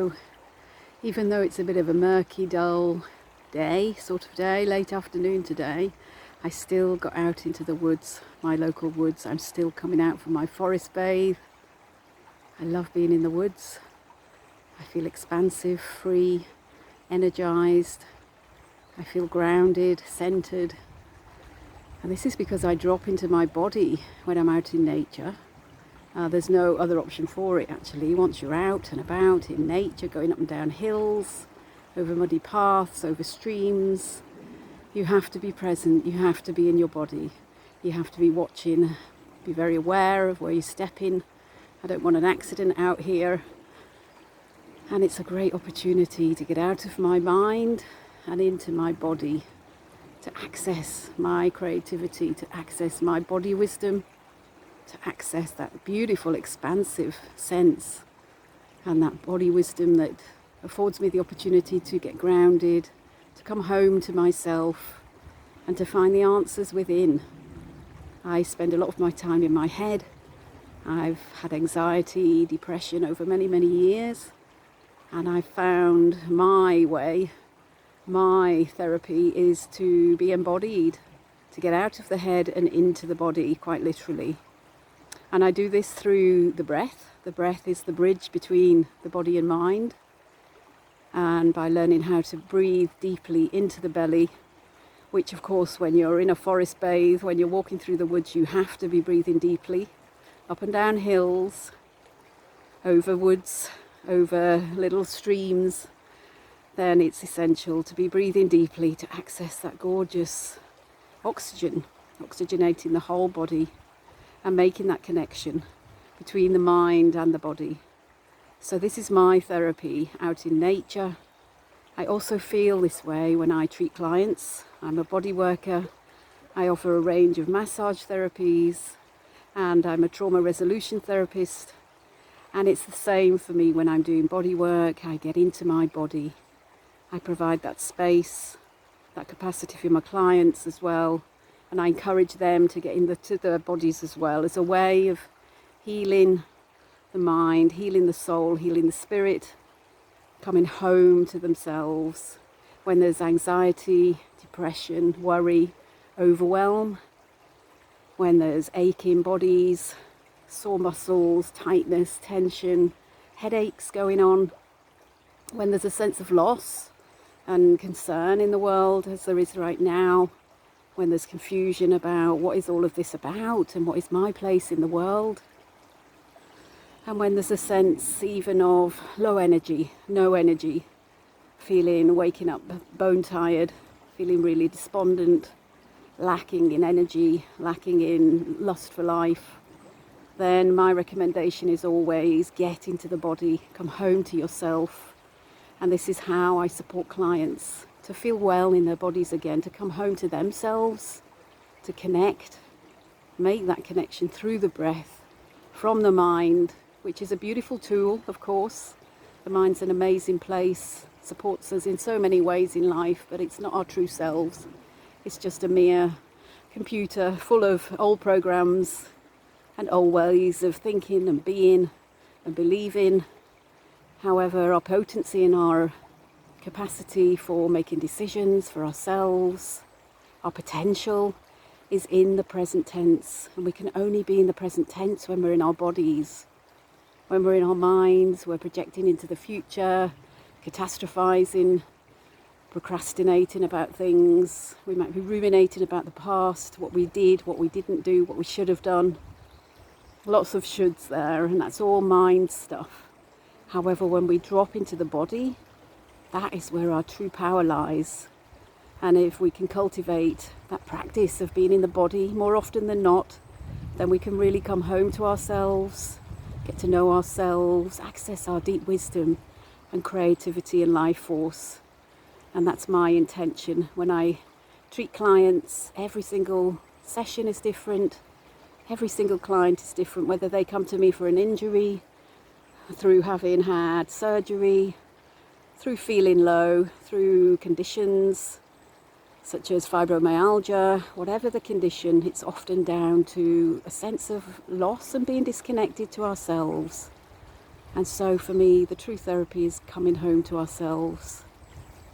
So even though it's a bit of a murky, dull day, late afternoon today, I still got out into the woods, my local woods. I'm still coming out for my forest bathe. I love being in the woods. I feel expansive, free, energized. I feel grounded, centered. And this is because I drop into my body when I'm out in nature. There's no other option for it, actually. Once you're out and about in nature, going up and down hills, over muddy paths, over streams, you have to be present. You have to be in your body. You have to be watching, be very aware of where you're stepping. I don't want an accident out here. And it's a great opportunity to get out of my mind and into my body, to access my creativity, to access my body wisdom, to access that beautiful, expansive sense and that body wisdom that affords me the opportunity to get grounded, to come home to myself and to find the answers within. I spend a lot of my time in my head. I've had anxiety, depression over many, many years, and I found my way, my therapy is to be embodied, to get out of the head and into the body, quite literally. And I do this through the breath. The breath is the bridge between the body and mind. And by learning how to breathe deeply into the belly, which of course when you're in a forest bathe, when you're walking through the woods, you have to be breathing deeply, up and down hills, over woods, over little streams, then it's essential to be breathing deeply to access that gorgeous oxygen, oxygenating the whole body and making that connection between the mind and the body. So this is my therapy out in nature. I also feel this way when I treat clients. I'm a body worker. I offer a range of massage therapies, and I'm a trauma resolution therapist. And it's the same for me when I'm doing body work. I get into my body. I provide that space, that capacity for my clients as well. And I encourage them to get into their bodies as well as a way of healing the mind, healing the soul, healing the spirit, coming home to themselves when there's anxiety, depression, worry, overwhelm, when there's aching bodies, sore muscles, tightness, tension, headaches going on, when there's a sense of loss and concern in the world as there is right now, when there's confusion about what is all of this about and what is my place in the world, and when there's a sense even of low energy, no energy, waking up bone tired, feeling really despondent, lacking in energy, lacking in lust for life, then my recommendation is always get into the body, come home to yourself. And this is how I support clients to feel well in their bodies again, to come home to themselves, to connect, make that connection through the breath, from the mind, which is a beautiful tool, of course. The mind's an amazing place, supports us in so many ways in life, but it's not our true selves. It's just a mere computer full of old programs and old ways of thinking and being and believing. However, our potency and our capacity for making decisions for ourselves, our potential is in the present tense, and we can only be in the present tense when we're in our bodies. When we're in our minds, we're projecting into the future, catastrophizing, procrastinating about things. We might be ruminating about the past, what we did, what we didn't do, what we should have done. Lots of shoulds there, and that's all mind stuff. However, when we drop into the body, that is where our true power lies. And if we can cultivate that practice of being in the body more often than not, then we can really come home to ourselves, get to know ourselves, access our deep wisdom and creativity and life force. And that's my intention. When I treat clients, every single session is different. Every single client is different, whether they come to me for an injury, through having had surgery, through feeling low, through conditions such as fibromyalgia, whatever the condition, it's often down to a sense of loss and being disconnected to ourselves. And so for me, the true therapy is coming home to ourselves,